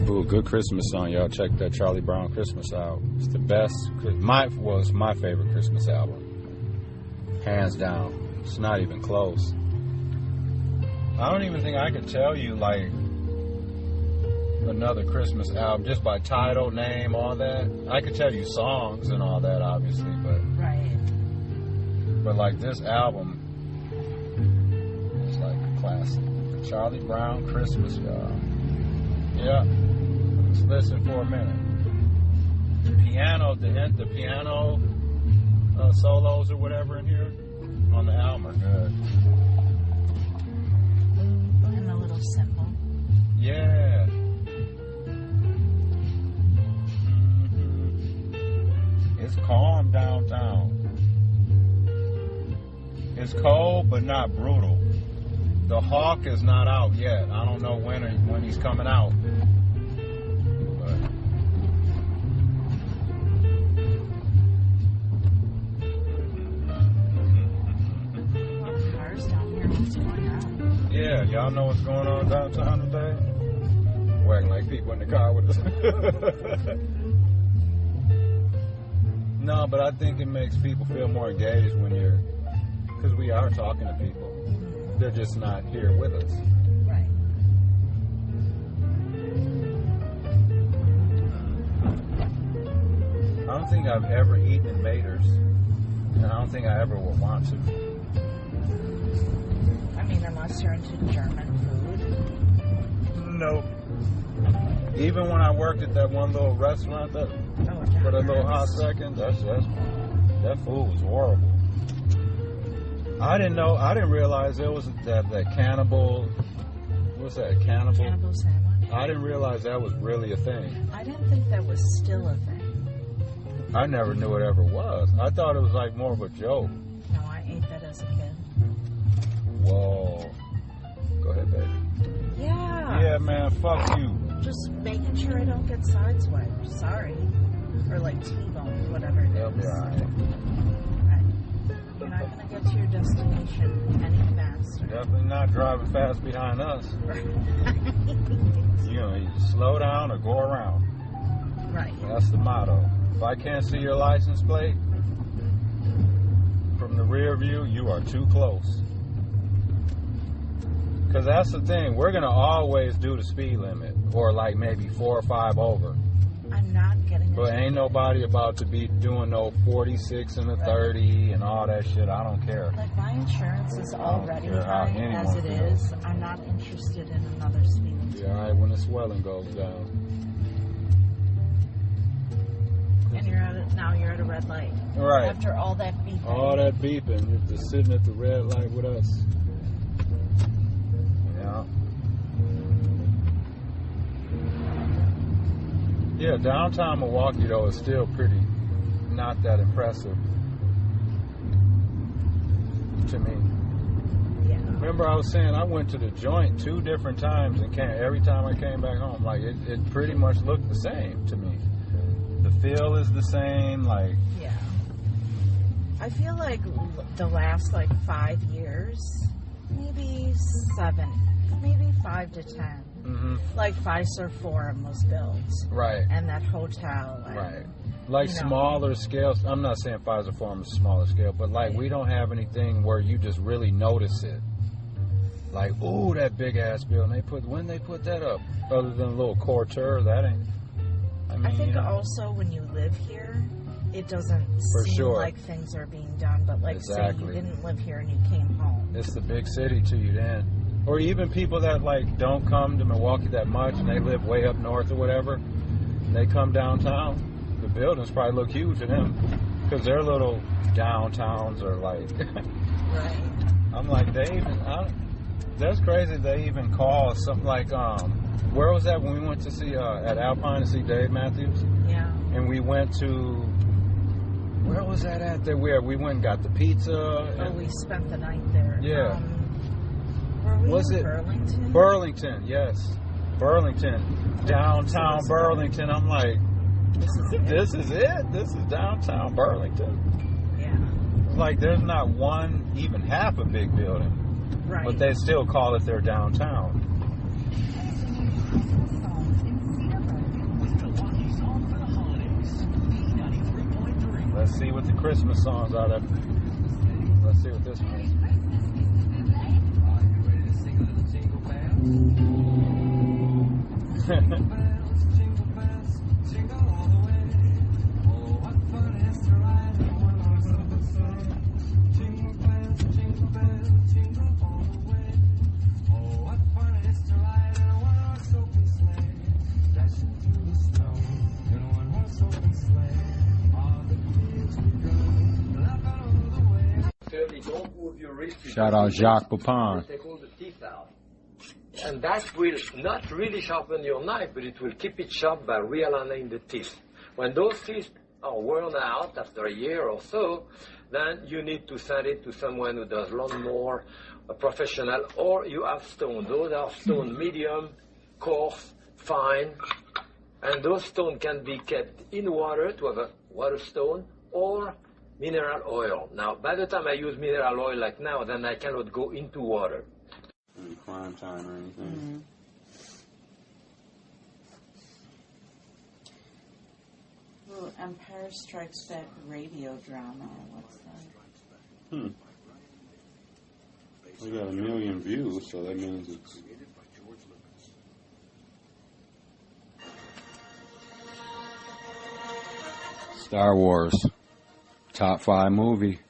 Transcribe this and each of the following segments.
Ooh, good Christmas song, y'all. Check that Charlie Brown Christmas out. It's the best. Was my favorite Christmas album. Hands down. It's not even close. I don't even think I could tell you, like, another Christmas album just by title, name, all that. I could tell you songs and all that, obviously, but... Right. But, like, this album is like a classic. The Charlie Brown Christmas, y'all. Yeah. Let's listen for a minute. The piano solos or whatever in here on the album are good. And a little cymbal. Yeah. It's calm downtown. It's cold but not brutal. The Hawk is not out yet. I don't know when he's coming out. Yeah, y'all know what's going on downtown today? We're acting like people in the car with us. No, but I think it makes people feel more engaged when because we are talking to people. They're just not here with us. Right. I don't think I've ever eaten in Mater's, and I don't think I ever will want to. I mean, unless you're into German food. Nope. Even when I worked at that one little restaurant for that little hot second, that food was horrible. I didn't realize there was that cannibal. What's that? Cannibal sandwich. I didn't realize that was really a thing. I didn't think that was still a thing. I never knew it ever was. I thought it was like more of a joke. No, I ate that as a kid. Whoa. Go ahead, baby. Yeah. Yeah, man, fuck you. Just making sure I don't get sideswiped. Sorry. Or like T-bone, whatever it is. They'll be alright. You're not going to get to your destination any faster. Definitely not driving fast behind us. You know, either slow down or go around. Right. That's the motto. If I can't see your license plate from the rear view, you are too close. Because that's the thing. We're going to always do the speed limit. Or like maybe 4 or 5 over. I'm not getting it. But ain't nobody about to be doing no 46 and a 30 and all that shit. I don't care. Like, my insurance is already high as it is. I'm not interested in another speed limit. Be alright when the swelling goes down. And now you're at a red light. Right. After all that beeping. All that beeping. You're just sitting at the red light with us. Yeah. Yeah, downtown Milwaukee, though, is still pretty not that impressive to me. Yeah. Remember I was saying I went to the joint 2 different times and every time I came back home, like, it pretty much looked the same to me. The feel is the same, like... Yeah. I feel like the last, 5 years, maybe 7, maybe 5 to 10. Mm-hmm. Like Pfizer Forum was built. Right. And that hotel. And, right. Like smaller scales. I'm not saying Pfizer Forum is smaller scale, but like we don't have anything where you just really notice it. Like, ooh, that big ass building. When they put that up? Other than a little couture, that ain't. I think also when you live here, it doesn't seem like things are being done. But like, say you didn't live here and you came home. It's the big city to you then. Or even people that like don't come to Milwaukee that much and they live way up north or whatever, and they come downtown, the buildings probably look huge to them because their little downtowns are like right. I'm like, that's crazy they even call something like where was that when we went to see at Alpine to see Dave Matthews? Yeah. And we went to where was that at there? Where we went and got the pizza. And we spent the night there. Yeah. Was it Burlington? Burlington, yes. Burlington. Downtown Burlington. I'm like, this is it? This is downtown Burlington. Yeah. Like, there's not one, even half a big building. Right. But they still call it their downtown. Let's see what the Christmas songs are. Let's see what this one is. Are you ready to sing a little jingle bells? Jingle bells, jingle all the way. Oh, what fun it is to ride in a one-horse open sleigh. Jingle bells, jingle all the way. Oh, what fun it is to ride in a one-horse open sleigh. Dashing through the snow in a one-horse open sleigh. All the kids will go laughing all the way. Don't move your wrist. Shout out Jacques Pepin. Take all the teeth out. And that will not really sharpen your knife, but it will keep it sharp by realigning the teeth. When those teeth are worn out after a year or so, then you need to send it to someone who does lawnmower, a professional, or you have stone. Those are stone medium, coarse, fine, and those stones can be kept in water to have a water stone or mineral oil. Now, by the time I use mineral oil like now, then I cannot go into water. Any crime time or anything? Ooh, Empire Strikes Back radio drama. What's that? We got 1 million views, so that means it's... Star Wars. Top 5 movie.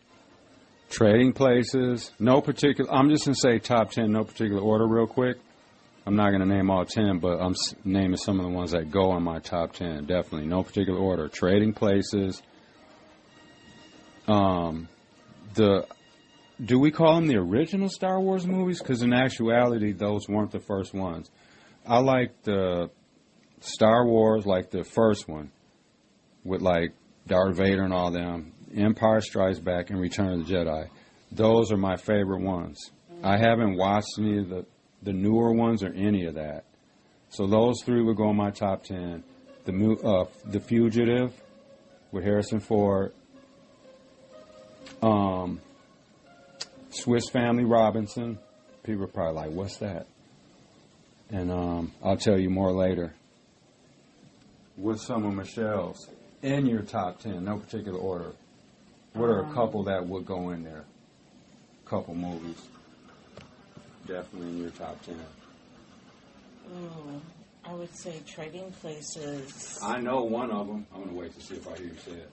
Trading Places. No particular... I'm just going to say top 10, no particular order real quick. I'm not going to name all 10, but I'm naming some of the ones that go in my top 10. Definitely. No particular order. Trading Places. Do we call them the original Star Wars movies? Because in actuality, those weren't the first ones. I like the Star Wars, like the first one, with like Darth Vader and all them. Empire Strikes Back and Return of the Jedi. Those are my favorite ones. I haven't watched any of the newer ones or any of that. So those 3 would go in my top 10. The Fugitive with Harrison Ford. Swiss Family Robinson. People are probably like, what's that? And I'll tell you more later. What's some of Michelle's in your top 10? No particular order. What are a couple that would go in there? Couple movies. Definitely in your top 10. Ooh, I would say Trading Places. I know one of them. I'm going to wait to see if I hear you say it.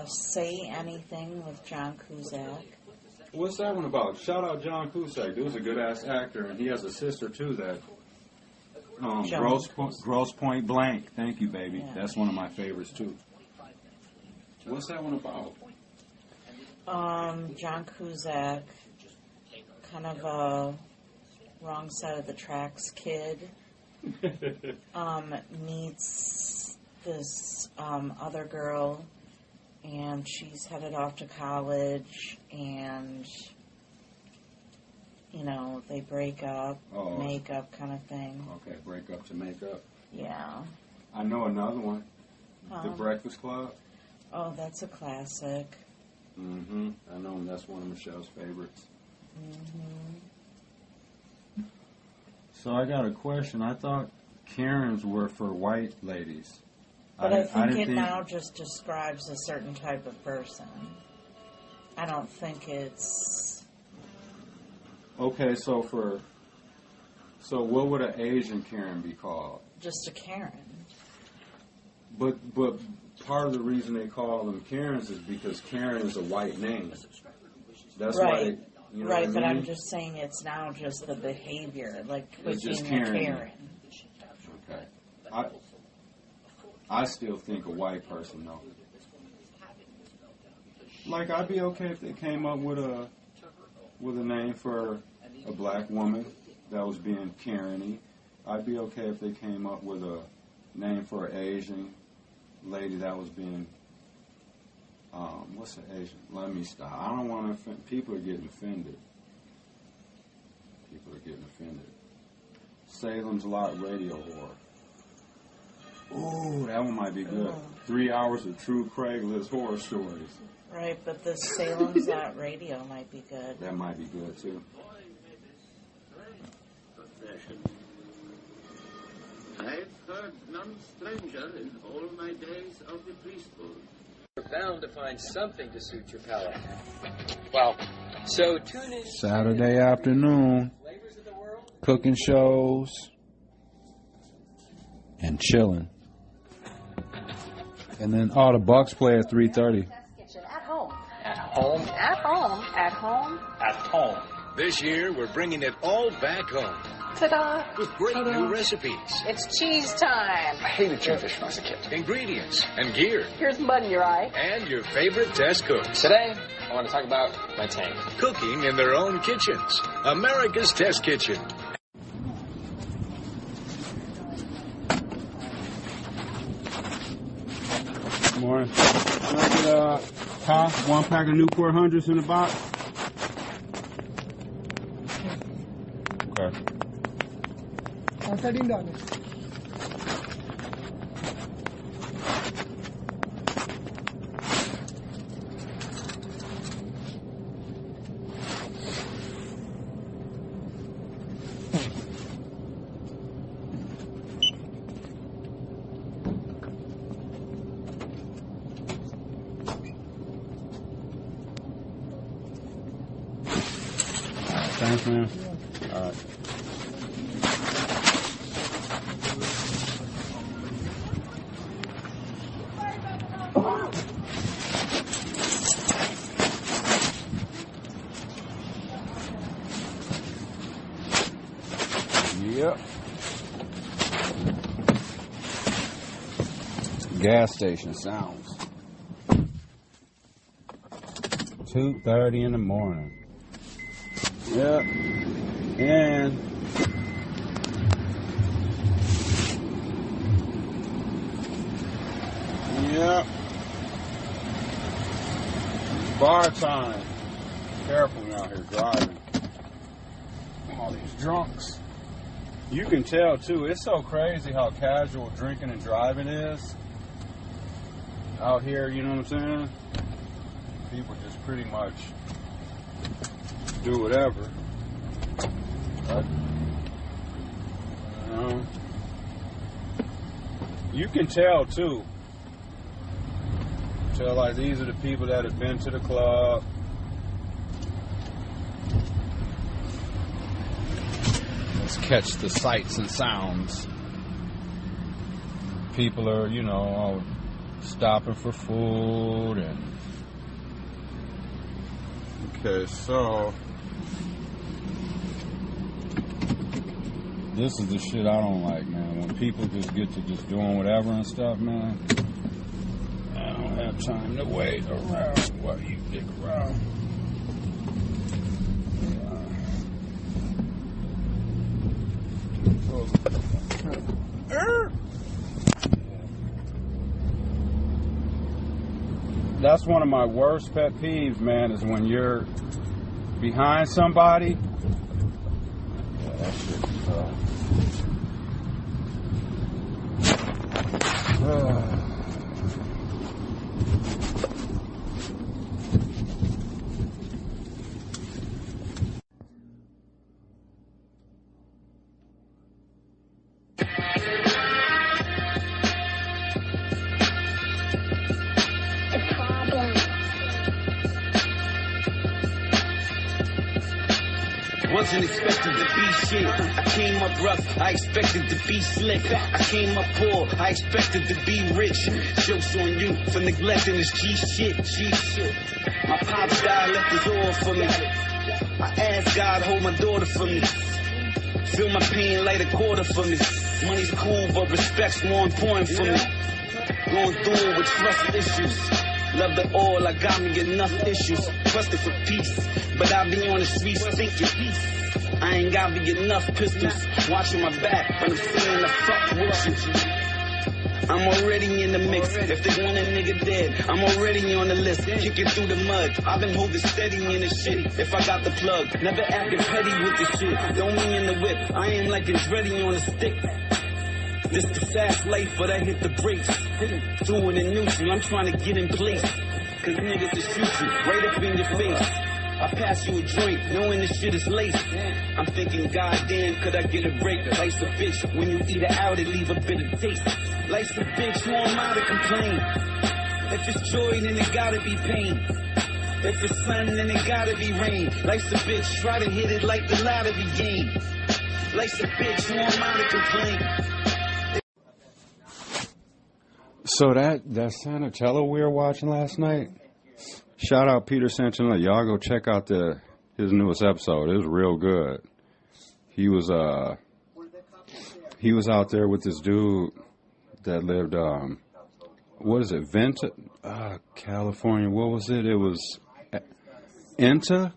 Say Anything with John Cusack. What's that one about? Shout out John Cusack. Dude's a good-ass actor, and he has a sister, too, that... Gross Point Blank. Thank you, baby. Yeah. That's one of my favorites, too. What's that one about? John Cusack, kind of a wrong side of the tracks kid, meets this other girl, and she's headed off to college, and... You know, they break up, make up kind of thing. Okay, break up to make up. Yeah. I know another one. The Breakfast Club. Oh, that's a classic. Mm-hmm. I know that's one of Michelle's favorites. Mm-hmm. So I got a question. I thought Karens were for white ladies. But I think it now just describes a certain type of person. I don't think it's... Okay, so what would an Asian Karen be called? Just a Karen. But part of the reason they call them Karens is because Karen is a white name. That's right. Why. You know right, what but I mean? I'm just saying it's now just the behavior, like it's just being Karen. a Karen. Okay. I still think a white person though. Like I'd be okay if they came up with a name for a black woman that was being Karen-y. I'd be okay if they came up with a name for an Asian lady that was being, what's an Asian? Let me stop. I don't want to offend. People are getting offended. Salem's Lot Radio Horror. Ooh, that one might be good. 3 hours of true Craigslist horror stories. Right, but the Salem's Lot Radio might be good. That might be good, too. I've heard none one stranger in all my days of the priesthood. You're bound to find something to suit your palate. Well, so tune in Saturday afternoon, Flavors of the World. cooking shows, and chilling. And then, the Bucks play at 3:30. Kitchen at home. At home. At home. At home. At home. This year, we're bringing it all back home Ta-da! with great new recipes, It's cheese time. I hated cheese when I was a kid. ingredients, and gear, Here's mud in your eye. and your favorite test cooks. Today, I want to talk about my tank. Cooking in their own kitchens. America's Test Kitchen. Good morning. Can I get one pack of Newport 100s in the box? Okay. Thanks, man. All right. Yep. Gas station sounds. 2:30 in the morning. Yep. And Yep. Bar time. Careful out here driving. All these drunks. You can tell too, it's so crazy how casual drinking and driving is out here, you know what I'm saying? People just pretty much do whatever. But, you know, you can tell too. Tell like these are the people that have been to the club. Let's catch the sights and sounds. People are, you know, stopping for food and. Okay, so this is the shit I don't like, man. When people just get to just doing whatever and stuff, man. I don't have time to wait around while you dick around. That's one of my worst pet peeves, man, is when you're behind somebody. Yeah, that shit is Wasn't expected to be shit. I came up rough, I expected to be slick. I came up poor, I expected to be rich. Jokes on you for neglecting this G shit. My pops died, left his all for me. I asked God, hold my daughter for me. Feel my pain, light a quarter for me. Money's cool, but respect's more important for me. Going through it with trust issues. Love the all, I got me enough issues. Trusted for peace, but I be on the streets thinking. I ain't got me enough pistols. Watching my back, but I'm saying the fuck with you. I'm already in the mix. If they want a nigga dead, I'm already on the list. Kicking through the mud. I've been holding steady in the shit. If I got the plug, never acting petty with the shit. Throw me in the whip. I ain't like it's ready on the stick. This the fast life, but I hit the brakes. Doing it neutral, I'm trying to get in place. Cause niggas will shoot you right up in your face. I pass you a joint, knowing this shit is laced. I'm thinking, goddamn, could I get a break? Life's a bitch, when you eat it out, it leave a bitter taste. Life's a bitch, who am I to complain? If it's joy, then it gotta be pain. If it's sun, then it gotta be rain. Life's a bitch, try to hit it like the lottery game. Life's a bitch, who am I to complain? So that Sanatello we were watching last night, shout out Peter Santinella. Y'all go check out his newest episode. It was real good. He was out there with this dude that lived what is it, Venta, California. What was it? It was Etna,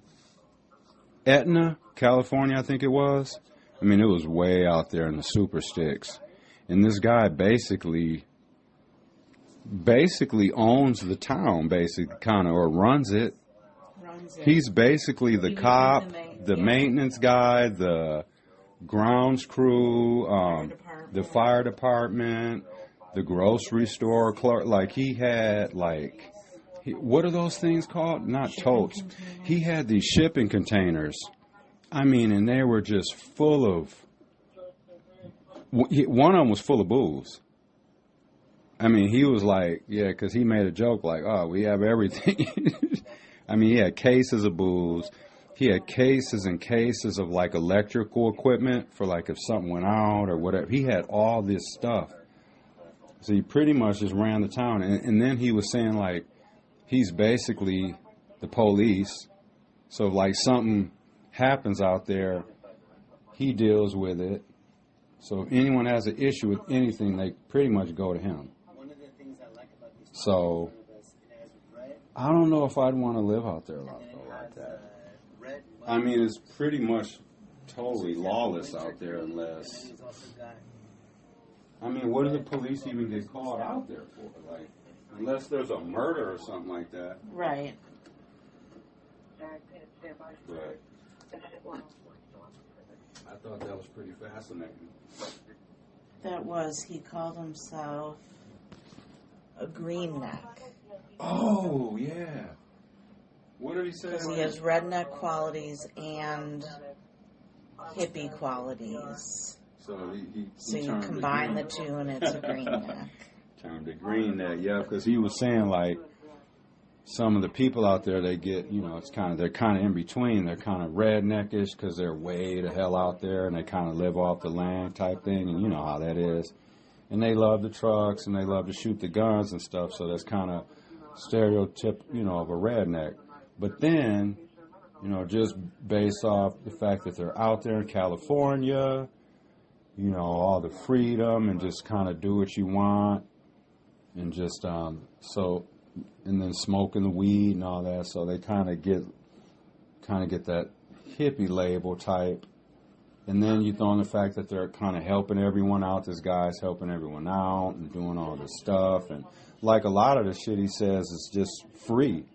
California, I think it was. I mean, it was way out there in the super sticks. And this guy basically owns the town, basically, kind of, or runs it. He's basically the cop, the maintenance guy, the grounds crew, the fire department, the grocery store clerk. Like, he had, like, what are those things called? Not totes. He had these shipping containers. I mean, and they were just full of, one of them was full of booze. I mean, he was like, yeah, because he made a joke like, oh, we have everything. I mean, he had cases of booze. He had cases and cases of, like, electrical equipment for, like, if something went out or whatever. He had all this stuff. So he pretty much just ran the town. And then he was saying, like, he's basically the police. So, like, something happens out there, he deals with it. So if anyone has an issue with anything, they pretty much go to him. So I don't know if I'd want to live out there like that. I mean, it's pretty much totally lawless out there unless... I mean, what do the police even get called out there for? Like, unless there's a murder or something like that. Right. But I thought that was pretty fascinating. That was, he called himself a green neck. Oh, yeah. What did he say? Because he has redneck qualities and hippie qualities. So so you combine the two and it's a green neck. Turned to green neck, yeah, because he was saying, like, some of the people out there, they get, you know, they're kind of in between. They're kind of redneckish because they're way the hell out there and they kind of live off the land type thing, and you know how that is. And they love the trucks and they love to shoot the guns and stuff, so that's kind of stereotype, you know, of a redneck. But then, you know, just based off the fact that they're out there in California, you know, all the freedom and just kind of do what you want and just, and then smoking the weed and all that, so they kind of get that hippie label type. And then you throw in the fact that they're kind of helping everyone out. This guy's helping everyone out and doing all this stuff. And like a lot of the shit he says is just free.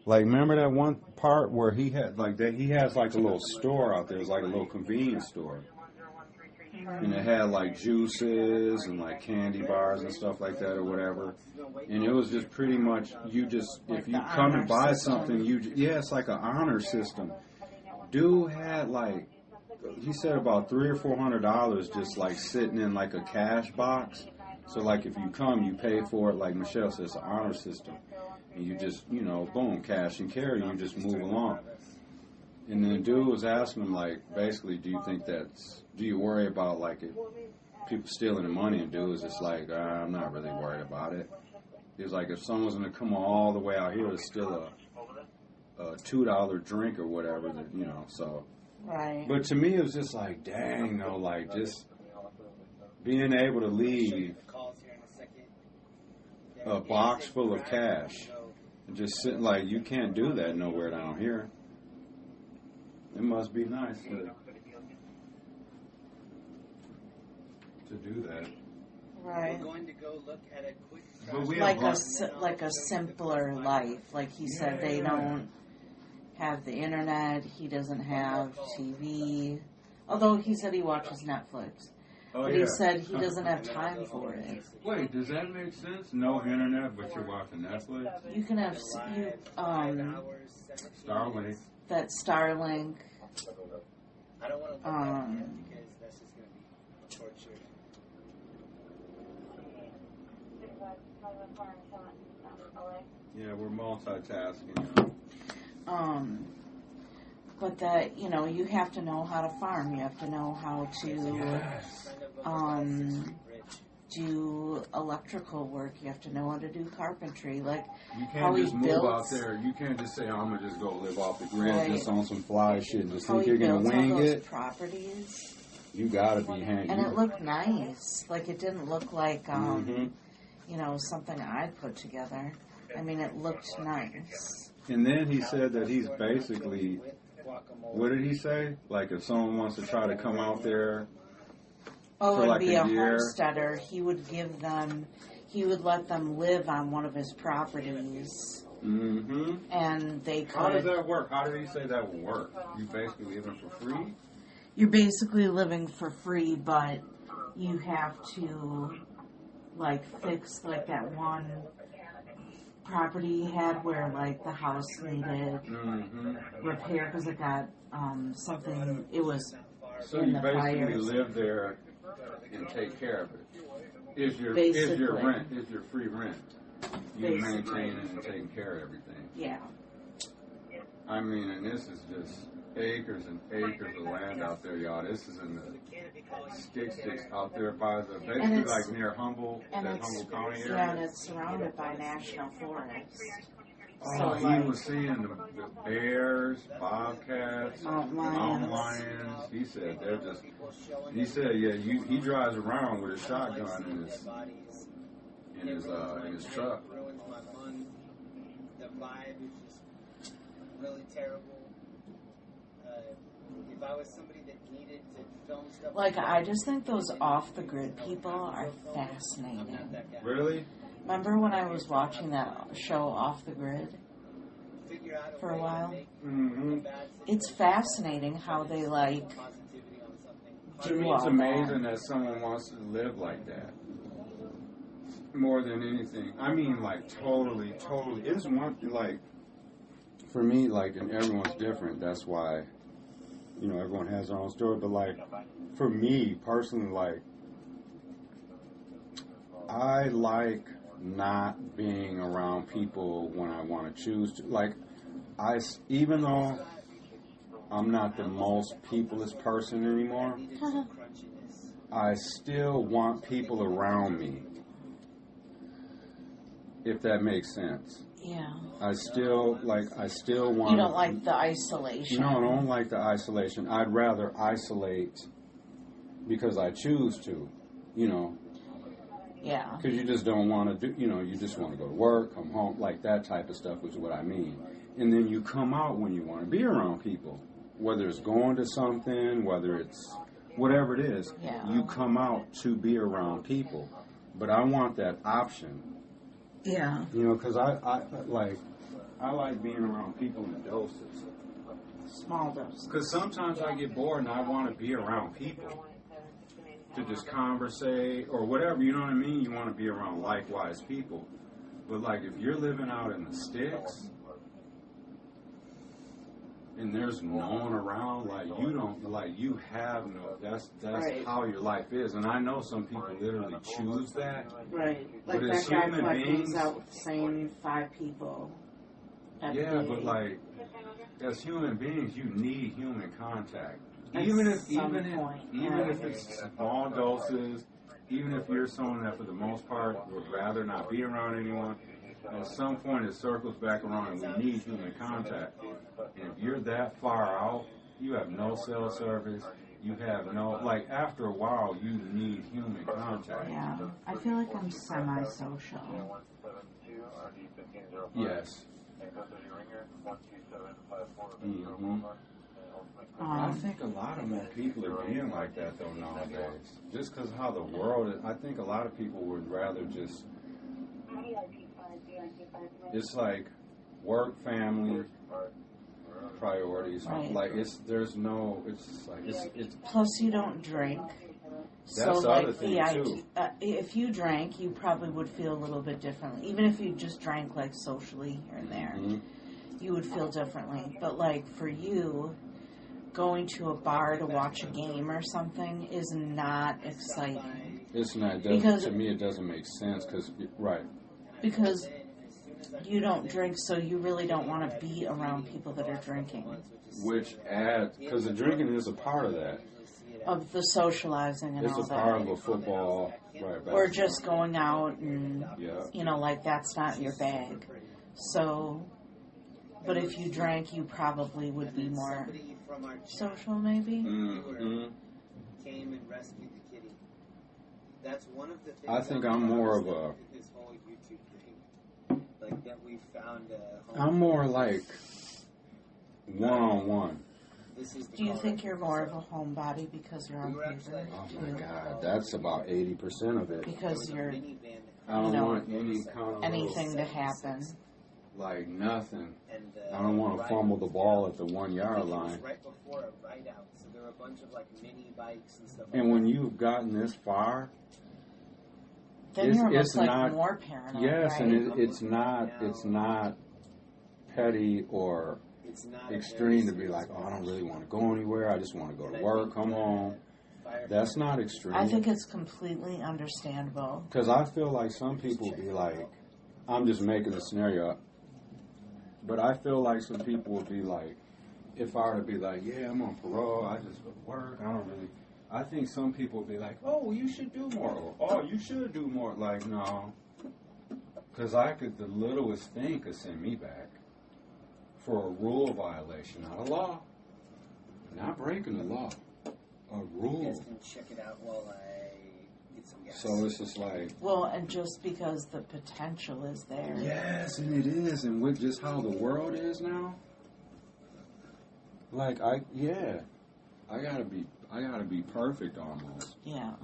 Like, remember that one part where he had he has like a little store out there. It's like a little convenience store. And it had like juices and like candy bars and stuff like that or whatever. And it was just pretty much, you just, if you come and buy something, it's like an honor system. Dude had like, he said about $300 or $400 just like sitting in like a cash box. So like if you come, you pay for it. Like Michelle says, an honor system. And you just, you know, boom, cash and carry, you just move along. And then dude was asking him, like, basically, do you worry about, like, people stealing the money? And dude was just like, I'm not really worried about it. He was like, if someone's going to come all the way out here to steal a $2 drink or whatever, that, you know, so. Right. But to me, it was just like, dang, though, like, just being able to leave a box full of cash and just sitting, like, you can't do that nowhere down here. It must be nice to do that. Right. We're going to go look at a quick Like a simpler life. Like he said, they don't have the internet. He doesn't have TV. Although he said he watches Netflix. Oh, But yeah. he said he doesn't have time for it. Wait, does that make sense? No internet, but you're watching Netflix? You can have Starlink. that Starlink. I don't want to look at it because that's just going to be torture. Yeah, we're multitasking. But that, you have to know how to farm. You have to know how to do electrical work. You have to know how to do carpentry. Like, You how can't he just move built, out there. You can't just say, I'm going to just go live off the grid Right. just on some fly shit and just how think he you're going built to wing all those it. properties. You got to be hanging. And it looked nice. Like, it didn't look like, something I'd put together. I mean, it looked nice. And then he said that he's basically, what did he say? Like if someone wants to try to come out there for And like be a a year. homesteader, he would let them live on one of his properties. Mm-hmm. And they could. How does that work? How did he say that would work? You basically living for free? You're basically living for free, but you have to, fix, that one property he had where, the house needed repair because it got something, it was So in you the basically fires. live there and take care of it. Is your Basically. rent, is your free rent. You Basically. maintaining and taking care of everything. Yeah. I mean, and this is just acres and acres of land out there, y'all. This is in the sticks out there by the, basically like near Humboldt, that Humboldt County area. Yeah, and it's surrounded by national forest. Oh, he was seeing the bears, bobcats, mountain lions. He said they're just. He said, he drives around with a shotgun in his truck. Ruins my month. The vibe is just really terrible. If I was somebody that needed to film stuff, I just think those off-the-grid people are fascinating. Really? Remember when I was watching that show Off the Grid for a while? Mm-hmm. It's fascinating how they do I mean, it's all amazing that. that someone wants to live like that. More than anything. I mean, totally. It's one, for me, and everyone's different. That's why, everyone has their own story. But, for me, personally, I like not being around people when I want to choose to. Even though I'm not the most peopleest person anymore, I still want people around me, if that makes sense. Yeah. I still want. You don't like the isolation. No, I don't like the isolation. I'd rather isolate because I choose to, Yeah. Because you just don't want to do, you just want to go to work, come home, that type of stuff is what I mean. And then you come out when you want to be around people, whether it's going to something, whether it's whatever it is, you come out to be around people. But I want that option. Yeah. Because I like being around people in doses. Small doses. Because sometimes I get bored and I want to be around people to just conversate or whatever, you know what I mean? You want to be around likewise people. But if you're living out in the sticks and there's no one around, you have no, that's right. How your life is. And I know some people literally choose that. Right. But That as guy human beings, out with the same 5 people. Yeah, but as human beings, you need human contact. At Even if it's small doses, even if you're someone that for the most part would rather not be around anyone, at some point it circles back around and we need human contact. And if you're that far out, you have no cell service, you have no, after a while you need human contact. Yeah, I feel like I'm semi-social. Yes. Mm-hmm. I think a lot of more people are being like that though nowadays. Just because how the world is, I think a lot of people would rather just, it's work, family, priorities. Right. It's Plus you don't drink, That's the other thing, too. If you drank, you probably would feel a little bit differently. Even if you just drank, like, socially here and there, you would feel differently. But, like, for you, going to a bar to watch a game or something is not exciting. It's not. To me, it doesn't make sense. Because you don't drink, so you really don't want to be around people that are drinking. Which adds, because the drinking is a part of that. Of the socializing and all that. It's a part of a football, right? Or just going out and, you know, like, that's not your bag. So, but if you drank, you probably would be more social, maybe? Came and rescued the kitty. That's one of the things I think I'm more of a... This whole YouTube thing. Like, that we found I'm more like one-on-one. Do you think you're more of a homebody because you're on paper? Oh my God, that's about 80% of it. Because you're, I don't want any kind of anything to happen. Like nothing. I don't want to fumble the ball at the 1 yard line. Right before a ride out, so there were a bunch of like mini bikes and stuff. And when you've gotten this far, then you're almost like more paranoid. Yes, right? and it's not petty or extreme to be like, oh, I don't really want to go anywhere. I just want to go to work, come home. That's not extreme. I think it's completely understandable. Because I feel like some people be like, I'm just making a scenario up, but I feel like some people would be like, if I were to be like, yeah, I'm on parole, I just go to work, I think some people would be like, oh, you should do more, or, oh, you should do more. Like, no, because the littlest thing could send me back. For a rule violation, not a law. Not breaking the law. A rule. You guys can check it out while I get some gas. So it's just like... Well, and just because the potential is there. Yes, and it is. And with just how the world is now, like, I gotta be perfect almost. Yeah.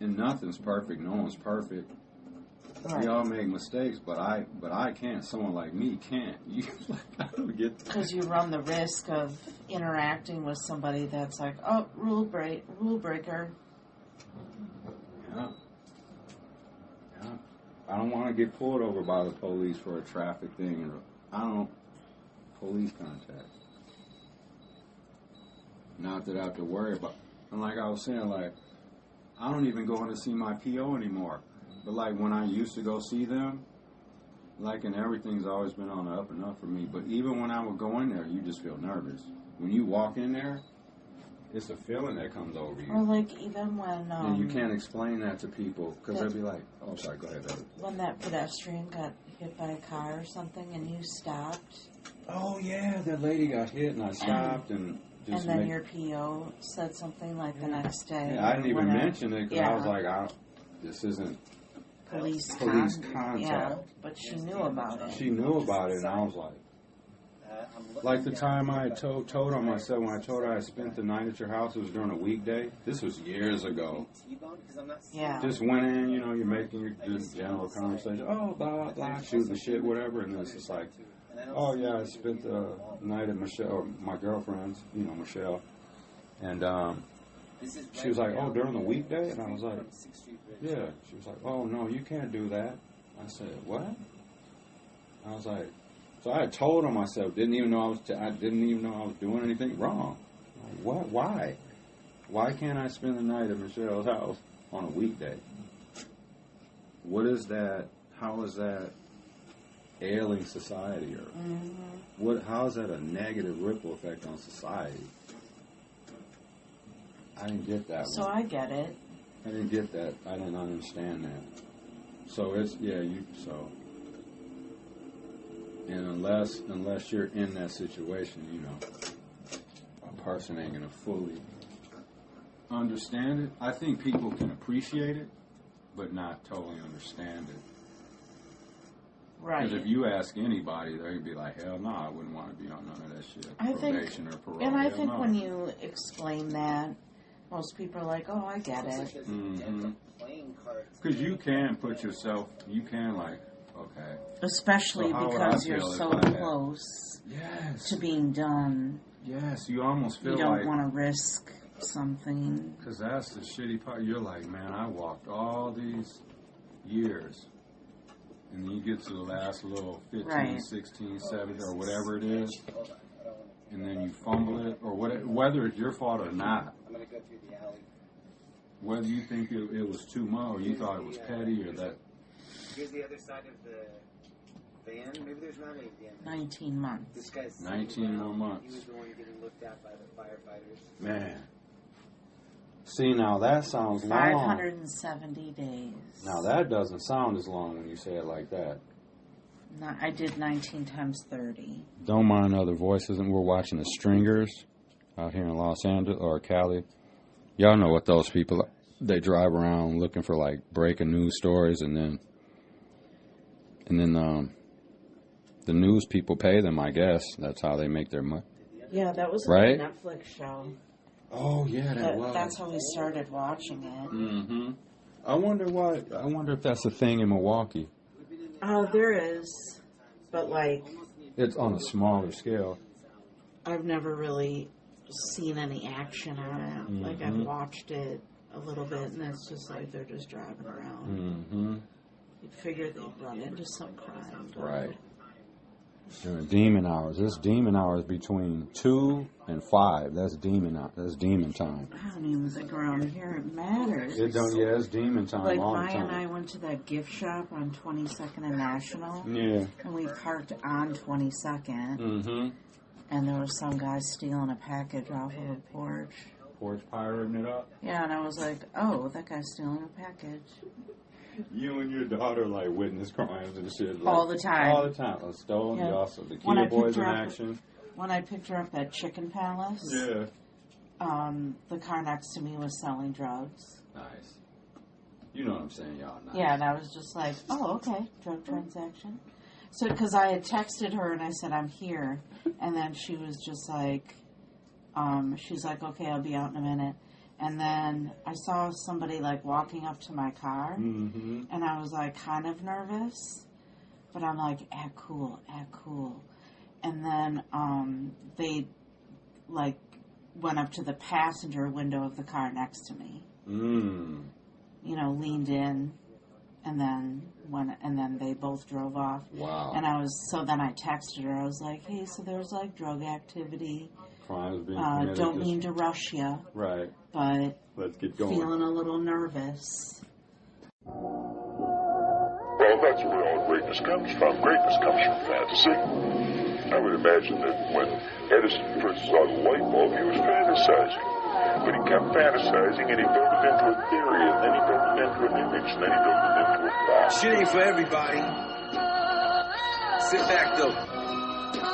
And nothing's perfect. No one's perfect. Right. We all make mistakes, but I can't. Someone like me can't. I don't get that. Because you run the risk of interacting with somebody that's like, oh, rule breaker. Yeah. I don't want to get pulled over by the police for a traffic thing. Police contact. Not that I have to worry about. And like I was saying, like, I don't even go in to see my PO anymore. But, like, when I used to go see them, like, and everything's always been on the up and up for me. But even when I would go in there, you just feel nervous. When you walk in there, it's a feeling that comes over you. Or, like, even when... and you can't explain that to people, because they'll be like, oh, sorry, go ahead, baby. When that pedestrian got hit by a car or something, and you stopped. Oh, yeah, that lady got hit, and I stopped, and then your PO said something, like, the next day. Yeah, I didn't even mention it, because I was like, this isn't... Police contact. Yeah, but she knew about it. She knew about it, and I was like the time I told on myself, when I told her I spent the night at your house, it was during a weekday. This was years ago. Yeah. Just went in, you're making your general conversation. Oh, blah, blah, shooting the shit, whatever. And then it's just like, oh, yeah, I spent the night at my girlfriend's, Michelle. And she was like, oh, during the weekday? And I was like, yeah. She was like, oh, no, you can't do that. I said, what? I was like, so I had told her myself, didn't even know I was doing anything wrong. Like, what? Why? Why can't I spend the night at Michelle's house on a weekday? What is that? How is that ailing society? Or how is that a negative ripple effect on society? I didn't get that one. So I get it. I didn't get that. I didn't understand that. So it's, and unless you're in that situation, a person ain't going to fully understand it. I think people can appreciate it, but not totally understand it. Right. Because if you ask anybody, they're going to be like, hell no, I wouldn't want to be on none of that shit. Probation or parole. And I think when you explain that, most people are like, oh, I get it. Because you can put yourself, okay. Especially because you're so close to being done. Yes, you almost feel like... You don't want to risk something. Because that's the shitty part. You're like, man, I walked all these years. And then you get to the last little 15, 16, 17, or whatever it is. And then you fumble it, or whether it's your fault or not. I'm going to go through the alley. Whether you think it was too much, or you thought it was petty, or that. Here's the other side of the van. Maybe there's not any van. 19 months. This guy's 19 more months. He was the one getting looked at by the firefighters. Man. See, now that sounds long. 570 days. Now that doesn't sound as long when you say it like that. No, I did 19 times 30. Don't mind other voices, and we're watching the Stringers out here in Los Angeles or Cali. Y'all know what those people, they drive around looking for like breaking news stories, and then the news people pay them, I guess. That's how they make their money. Yeah, that was right? a Netflix show. Oh, yeah, that was. That's how we started watching it. Mm-hmm. I wonder if that's a thing in Milwaukee. Oh, there is. But, like... It's on a smaller scale. I've never really seen any action on it. Mm-hmm. Like, I've watched it a little bit, and it's just like they're just driving around. Mm-hmm. You'd figure they'd run into some crime. Right. During demon hours. This demon hours between 2 and 5. That's demon time. I don't even think around here it matters. It's demon time. Like, all Maya the time. and I went to that gift shop on 22nd and National. Yeah. And we parked on 22nd. Mm-hmm. And there was some guy stealing a package off of a porch. Porch pirating it up? Yeah, and I was like, oh, that guy's stealing a package. You and your daughter, like, witness crimes and shit. Like, all the time. All the time. Stolen, yeah. Also, the Kia Boys in action. When I picked her up at Chicken Palace, yeah. The car next to me was selling drugs. Nice. You know what I'm saying, y'all. Nice. Yeah, and I was just like, oh, okay, drug transaction. So, because I had texted her and I said, I'm here. And then she was just like, she's like, okay, I'll be out in a minute. And then I saw somebody, like, walking up to my car, mm-hmm. and I was, like, kind of nervous. But I'm like, act cool. And then they, like, went up to the passenger window of the car next to me. Mm. You know, leaned in, and then they both drove off. Wow. And then I texted her. I was like, hey, so there's, like, drug activity. Crimes being committed. Don't mean to rush you. Right. But let's get going. Feeling a little nervous. Well, that's where all greatness comes from. Greatness comes from fantasy. I would imagine that when Edison first saw the light bulb, he was fantasizing. But he kept fantasizing, and he built it into a theory, and then he built it into an image, and then he built it into a fact. Shit ain't for everybody. Sit back, though.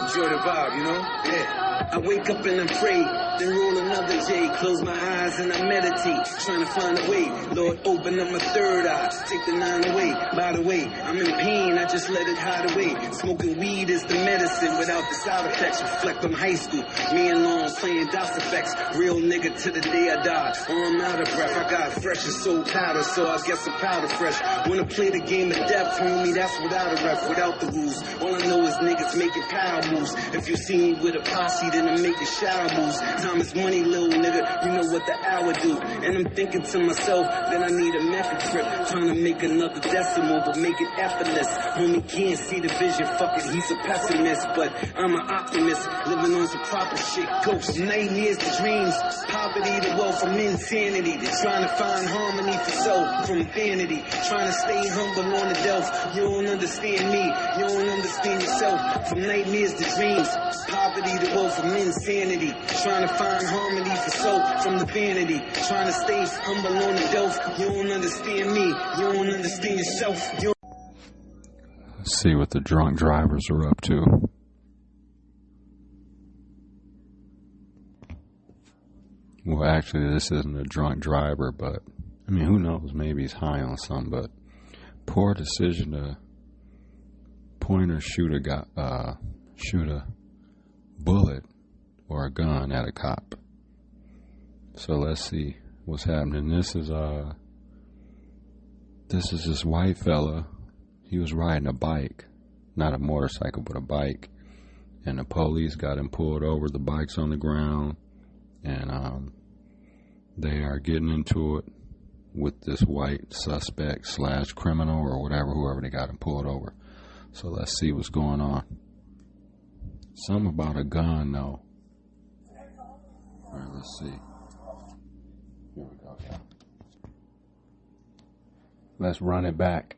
Enjoy the vibe, you know? Yeah. I wake up and I pray, then roll another J. Close my eyes and I meditate, trying to find a way. Lord, open up my third eye, take the 9 away. By the way, I'm in pain, I just let it hide away. Smoking weed is the medicine without the side effects. Reflect on high school, me and Long playing DOS effects. Real nigga to the day I die. Oh, I'm out of breath, I got fresh and soul powder, so I guess I'm powder fresh. Wanna play the game of death, homie, that's without a ref, without the rules. All I know is niggas making power moves. If you see me with a posse, then I'm making shower moves. Time is money, little nigga, you know what the hour do. And I'm thinking to myself that I need a method trip. Trying to make another decimal, but make it effortless. Homie can't see the vision, fuck it, he's a pessimist. But I'm an optimist, living on some proper shit. Ghosts, nightmares to dreams, poverty to wealth from insanity. They're trying to find harmony for self from vanity. Trying to stay humble on the delf. You don't understand me, you don't understand yourself. From nightmares to dreams, poverty to wealth from insanity. Trying to find harmony for self from the vanity. Trying to stay humble on the delf. You don't understand me, you don't understand yourself. Let's see what the drunk drivers are up to. Well, actually, this isn't a drunk driver, but, I mean, who knows? Maybe he's high on something, but poor decision to point or shoot a bullet or a gun at a cop. So let's see what's happening. This is this white fella. He was riding a bike, not a motorcycle, but a bike, and the police got him pulled over. The bike's on the ground, and They are getting into it with this white suspect / criminal or whatever, whoever they got him pulled over. So let's see what's going on. Something about a gun, though. All right, let's see. Here we go. Let's run it back.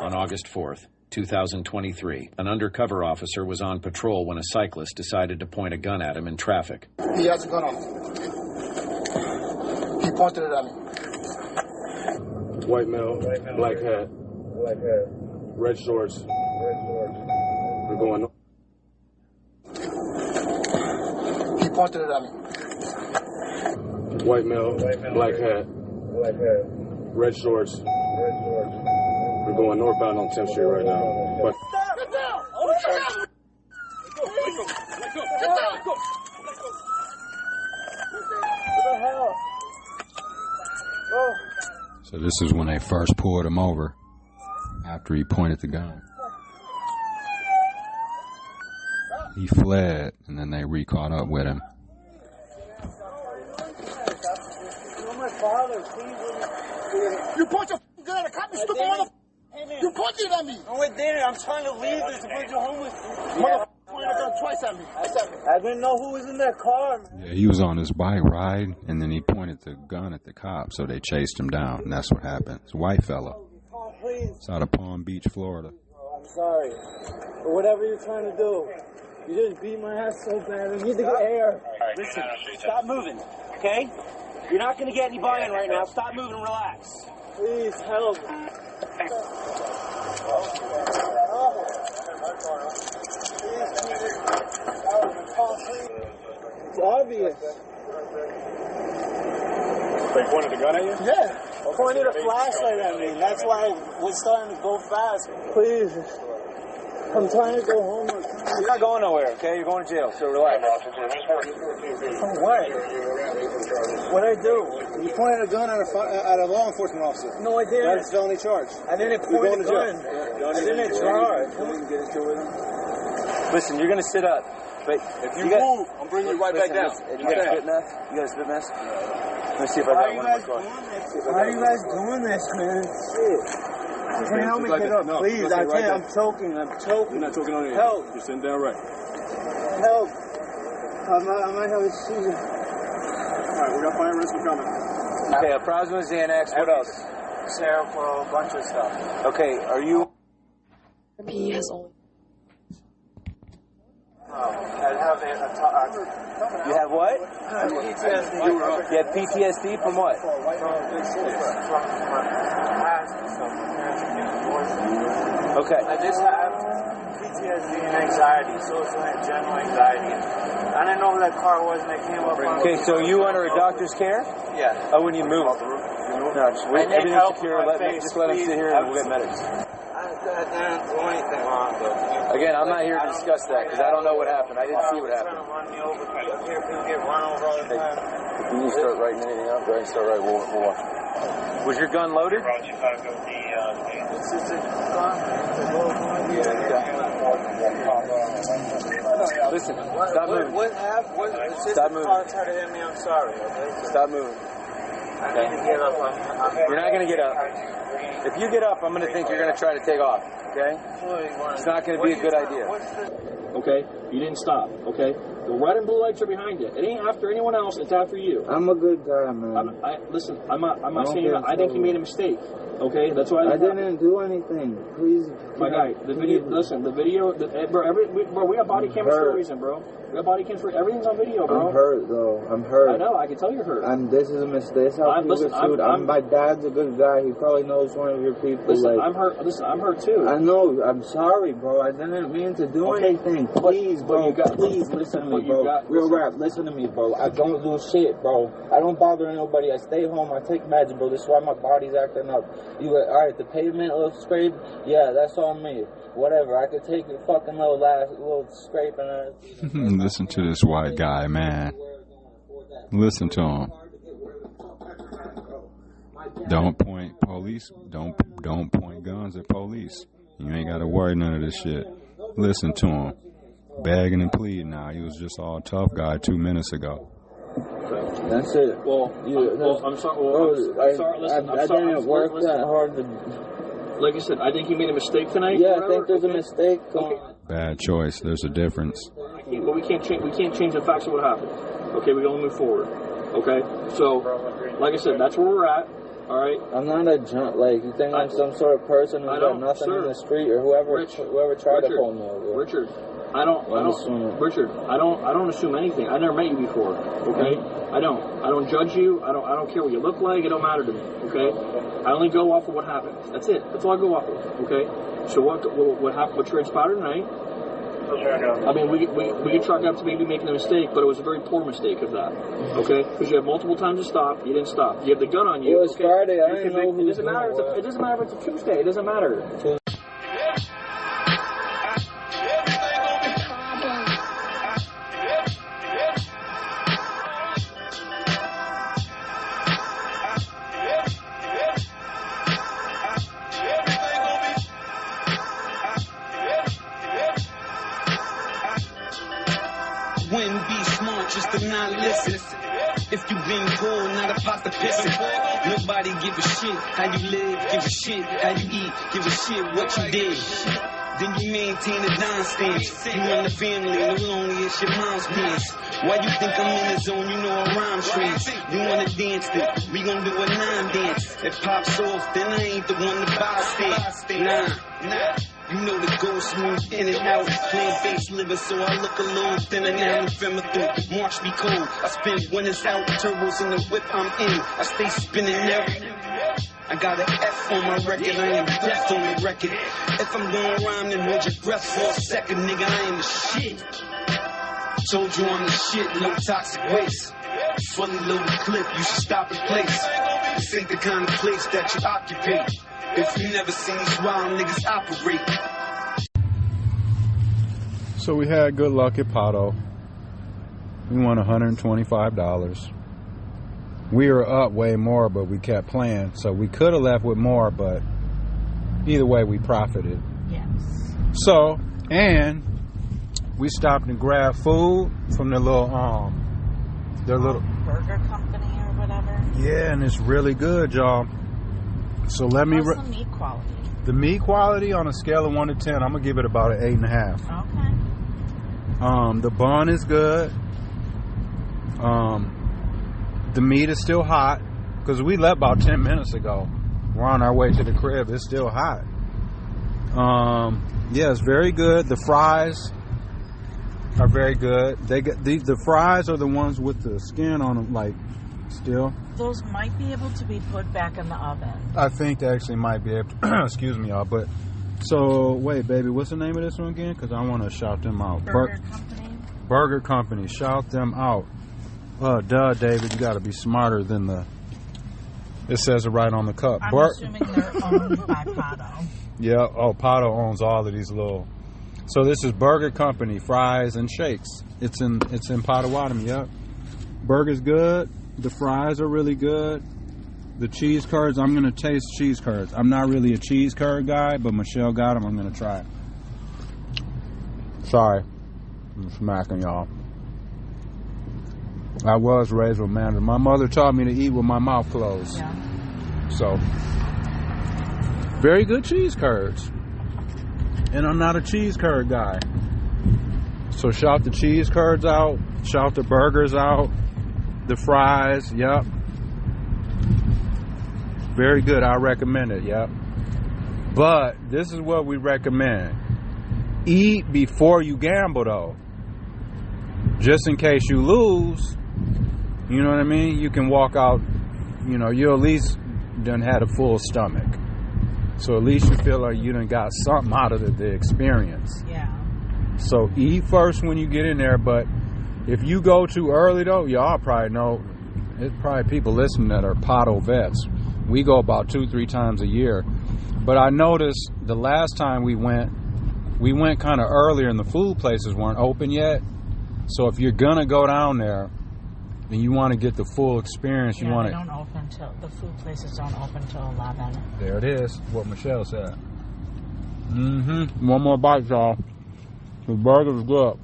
On August 4th, 2023, an undercover officer was on patrol when a cyclist decided to point a gun at him in traffic. He has a gun on. He pointed it at me. White male, black hat, red shorts. We're going. He pointed it at me. White male, black hat, red shorts. We're going northbound on 10th Street right now. But Get down! So this is when they first pulled him over after he pointed the gun. He fled, and then they re-caught up with him. You point your gun at a cop, you stupid motherfucker! You pointed it at me! No, I didn't. I'm trying to leave. There's a bunch of homeless people. Motherfucker pointed a gun twice at me. I didn't know who was in that car. Yeah, he was on his bike ride, and then he pointed the gun at the cop, so they chased him down, and that's what happened. It's a white fella. Oh, please. It's out of Palm Beach, Florida. I'm sorry. But whatever you're trying to do, you just beat my ass so bad. I need to get air. Listen, stop moving, okay? You're not going to get any buy-in right now. Stop moving and relax. Please, help. It's obvious. they pointed the gun at you? Yeah. Pointed a flashlight at me. That's why I was starting to go fast. Please. I'm trying to go home. You're not going nowhere, okay? You're going to jail, so relax. For what? What'd I do? You pointed a gun at a law enforcement officer. No, I didn't. That's felony charge. I didn't point a gun. I didn't charge. Listen, you're going to sit up. But if you move, I'm bringing you right back down. You got a spit mask? You got a spit mask? Let me see if I got one in my car. How are you guys doing this, man? Shit. Can you help me get up, please? I can't. I'm choking. I'm choking. You're not choking on anything. Help. You're sitting down right. Help. I might have a seizure. All right, we got fire rescue coming. Okay, a Plasma Xanax. What else? Seroquel, a bunch of stuff. Okay, are you... He has only... You have what? PTSD. You have PTSD from what? From my past and stuff. Okay. I just have PTSD and anxiety, social and general anxiety. I didn't know who that car was and I came up on... Okay, so you under a doctor's care? Yeah. Oh, when you move? No, everything's secure. Just let him sit here and we'll get medics. I didn't do anything wrong, though. Again, I'm not here to discuss that because I don't know what happened. I didn't see what happened. Trying to run me over. Up here, people get run over all the time. If you need to start writing anything up, go ahead and start writing. We'll watch. Was your gun loaded? It's just a gun. Listen, stop moving. What happened? It's just Stop the moving. car tried to hit me. I'm sorry, okay? Stop moving. I need to get up. You're not going to get up. If you get up, I'm going to think you're going to try to take off, okay? It's not going to be a good idea. Okay? You didn't stop, okay? The red and blue lights are behind you. It ain't after anyone else, it's after you. I'm a good guy, man. Listen, I'm not saying I think you made a mistake. Okay, that's why I didn't do anything. Please, my guy. The video. Listen, the video. Bro, we got body cameras for a reason, bro. We got body cams for everything's on video, bro. I'm hurt though. I'm hurt. I know. I can tell you're hurt. This is a mistake. This is how people get sued. My dad's a good guy. He probably knows one of your people. Listen, I'm hurt. Listen, I'm hurt too. I know. I'm sorry, bro. I didn't mean to do anything. Please, bro. Please listen to me, bro. Real rap. Listen to me, bro. I don't do shit, bro. I don't bother nobody. I stay home. I take meds, bro. This is why my body's acting up. All right, the pavement little scrape. Yeah, that's on me. Whatever. I could take a fucking little scrape and Listen to this white guy, man. Listen to him. Don't point police. Don't point guns at police. You ain't got to worry none of this shit. Listen to him. Begging and pleading now. He was just all tough guy 2 minutes ago. That's it. Well, I'm sorry. Well, I'm sorry. Listen, I didn't work that hard to... Like I said, I think you made a mistake tonight. Yeah, I think there's a mistake. Bad choice. There's a difference. But we can't change the facts of what happened. Okay, we can only move forward. Okay, so like I said, that's where we're at. All right. I'm not a junk. Like you think I'm some sort of person who's got nothing in the street or whoever tried to pull me over. Richard, I don't assume anything. I never met you before. Okay, I don't judge you. I don't care what you look like. It don't matter to me. Okay, I only go off of what happens. That's it. That's all I go off of. Okay, so what happened? What transpired tonight? I mean, we could chalk up to maybe making a mistake, but it was a very poor mistake of that. Okay, because you have multiple times to stop. You didn't stop. You have the gun on you. It was Friday. I didn't know. It doesn't matter. It doesn't matter if it's a Tuesday. It doesn't matter. Wouldn't be smart just to not listen. If you been poor, not a pot to piss in. Nobody give a shit how you live, give a shit how you eat, give a shit what you did. Then you maintain a dime stance. You run the family, no longer it's your mom's pants. Why you think I'm in the zone? You know a rhyme trance. You wanna dance it? We gon' do a 9 dance. It pops off, then I ain't the one to buy stand. Nah. You know the ghost move in and out, plant-based living, so I look a little thinner now. November through March be cold. I spend winters out, turbos in the whip I'm in. I stay spinning out. I got an F on my record, I am death on the record. If I'm going rhyme, then hold your breath for a second, nigga. I am the shit. Told you I'm the shit, no toxic waste. Fully loaded clip, you should stop and place. This ain't the kind of place that you occupy. If you never seen these wild niggas operate. So we had good luck at Pato. We won $125. We were up way more, but we kept playing. So we could have left with more, but either way, we profited. Yes. So, and we stopped and grabbed food from their little burger company or whatever. Yeah, and it's really good, y'all. So let me. What's the meat quality? The meat quality on a scale of 1 to 10, I'm gonna give it about an 8.5. Okay. The bun is good. The meat is still hot because we left about 10 minutes ago. We're on our way to the crib. It's still hot. Yeah, it's very good. The fries are very good. They get the fries are the ones with the skin on them, like still. Those might be able to be put back in the oven. I think they actually might be able to. Excuse me, y'all. But so wait, baby, what's the name of this one again? Because I want to shout them out. Burger Company. Burger Company. Shout them out. Duh, David, you got to be smarter than the. It says it right on the cup. I'm assuming they're owned by Pato. Yeah. Oh, Pato owns all of these little. So this is Burger Company fries and shakes. It's in Potawatomi. Yep. Burger's good. The fries are really good. The cheese curds, I'm going to taste cheese curds. I'm not really a cheese curd guy, but Michelle got them. I'm going to try it. Sorry. I'm smacking y'all. I was raised with Mandarin. My mother taught me to eat with my mouth closed. Yeah. So, very good cheese curds. And I'm not a cheese curd guy. So shout the cheese curds out. Shout the burgers out. The fries, yep. Very good. I recommend it, yep. But this is what we recommend. Eat before you gamble, though. Just in case you lose, you know what I mean? You can walk out, you at least done had a full stomach. So at least you feel like you done got something out of the experience. Yeah. So eat first when you get in there, but if you go too early, though, y'all probably know, there's probably people listening that are Pato vets. We go about 2-3 times a year. But I noticed the last time we went kind of earlier and the food places weren't open yet. So if you're going to go down there and you want to get the full experience, the food places don't open till 11. There it is, what Michelle said. One more bite, y'all. The burger's good.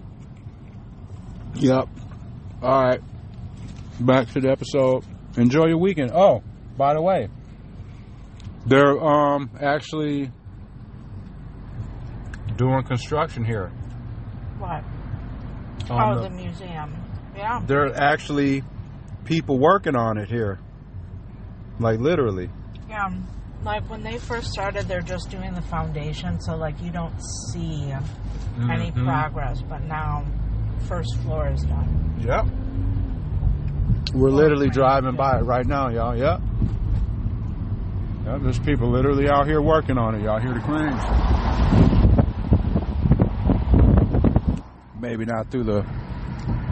Yep. All right. Back to the episode. Enjoy your weekend. Oh, by the way, they're actually doing construction here. What? The museum. Yeah. There are actually people working on it here. Like, literally. Yeah. Like, when they first started, they're just doing the foundation, so, like, you don't see any progress. But now, first floor is done. Yep. We're literally driving by it right now, y'all. Yep. Yep, there's people literally out here working on it. Y'all hear the cranes? Maybe not through the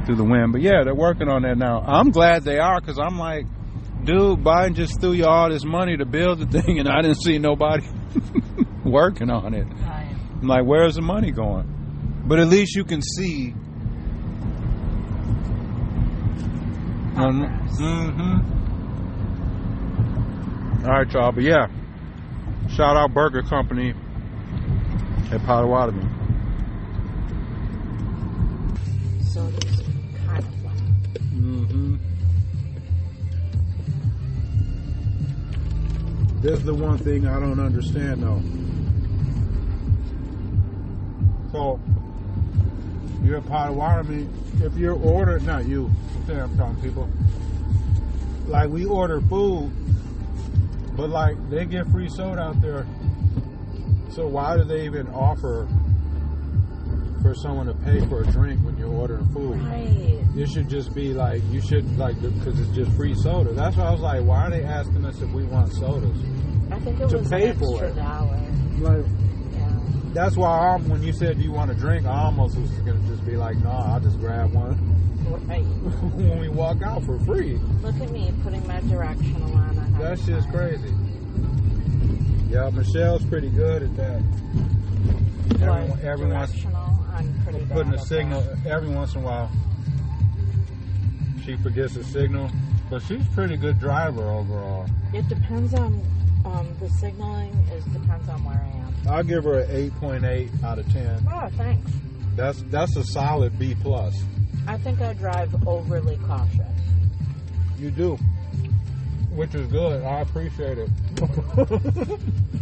wind, but yeah, they're working on that now. I'm glad they are, because I'm like, dude, Biden just threw you all this money to build the thing, and I didn't see nobody working on it. Right. I'm like, where's the money going? But at least you can see. All right, y'all. But yeah, shout out Burger Company at Potawatomi. So it's kind of fun. This is the one thing I don't understand, though. So, you're at Potawatomi. If you're ordering, not you, I'm talking people. Like, we order food, but like, they get free soda out there. So why do they even offer for someone to pay for a drink when you're ordering food? Right. It should just be like, you should, like, because it's just free soda. That's why I was like, why are they asking us if we want sodas? I think it to was pay an for extra it. $1. Like, yeah. That's why when you said, do you want a drink, I almost was going to just be like, no, I'll just grab one. Right. When we walk out for free. Look at me putting my directional on. That's just crazy. Yeah, Michelle's pretty good at that. Everyone's I'm pretty bad putting a at signal that. every once in a while. She forgets a signal, but she's a pretty good driver overall. It depends on the signaling. Depends on where I am. I'll give her an 8.8 out of 10. Oh, thanks. That's a solid B+. I think I drive overly cautious. You do, which is good. I appreciate it.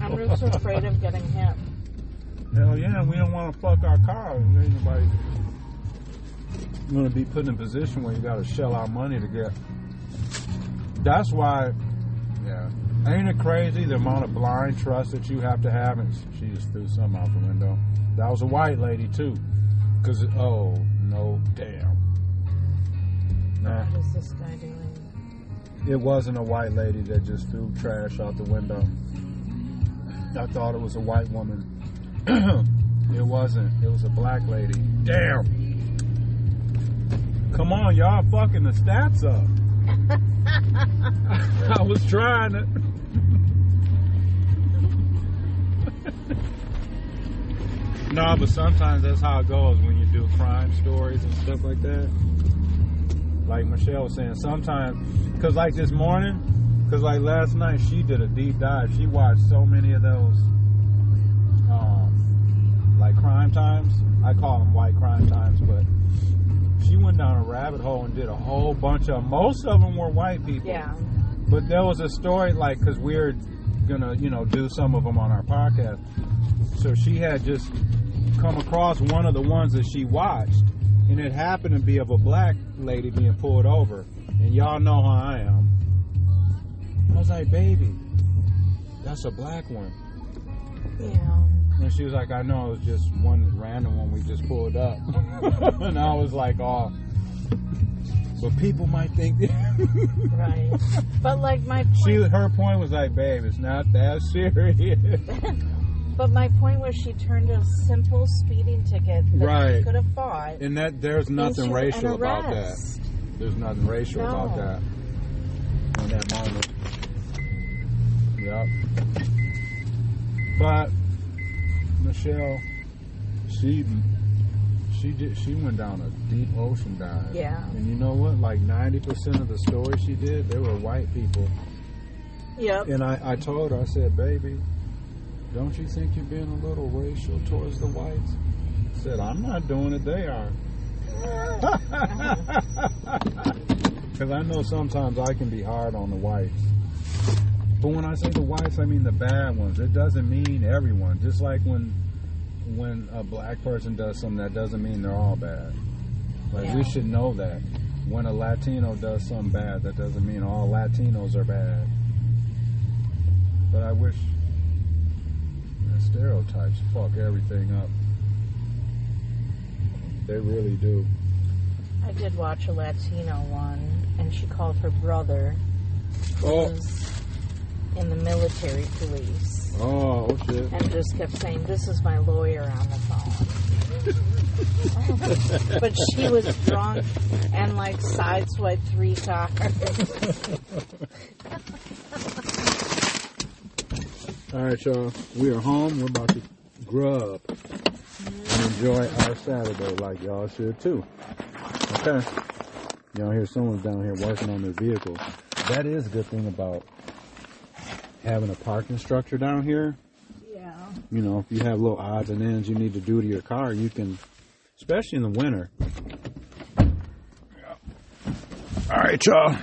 I'm just afraid of getting hit. Hell yeah, we don't want to fuck our car. Anybody going to be put in a position where you got to shell out money to get. That's why, yeah. Ain't it crazy the amount of blind trust that you have to have? And she just threw something out the window. That was a white lady too. Because, oh, no, damn. Nah. What is this guy doing? It wasn't a white lady that just threw trash out the window. I thought it was a white woman. It wasn't. It was a black lady. Damn. Come on, y'all fucking the stats up. I was trying to. No, but sometimes that's how it goes when you do crime stories and stuff like that. Like Michelle was saying, sometimes, because like this morning, because like last night she did a deep dive. She watched so many of those, like crime times. I call them white crime times, but she went down a rabbit hole and did a whole bunch of, most of them were white people. Yeah. But there was a story, like, because we're gonna, do some of them on our podcast. So she had just come across one of the ones that she watched, and it happened to be of a black lady being pulled over. And y'all know how I am. I was like, baby, that's a black one. Yeah. And she was like, I know, it was just one random one we just pulled up. And I was like, oh, but people might think that. Right. But like my point. Her point was like, babe, it's not that serious. But my point was, she turned a simple speeding ticket that she could have fought. And there's nothing racial about that. There's nothing racial about that. In that moment. Yep. But Michelle, she went down a deep ocean dive. Yeah. And you know what? Like 90% of the stories she did, they were white people. Yep. And I told her, I said, baby, Don't you think you're being a little racial towards the whites? I said, I'm not doing it, they are. Because I know sometimes I can be hard on the whites. But when I say the whites, I mean the bad ones. It doesn't mean everyone. Just like when a black person does something, that doesn't mean they're all bad. Like, we should know that. When a Latino does something bad, that doesn't mean all Latinos are bad. But I wish the stereotypes fuck everything up. They really do. I did watch a Latino one, and she called her brother, who was in the military police. Oh, shit. And just kept saying, "This is my lawyer" on the phone. But she was drunk and like sideswiped 3 cars. All right, y'all. We are home. We're about to grub and enjoy our Saturday like y'all should too. Okay. Y'all hear someone's down here working on their vehicle. That is a good thing about having a parking structure down here. Yeah. You know, if you have little odds and ends you need to do to your car, you can, especially in the winter. All right, y'all.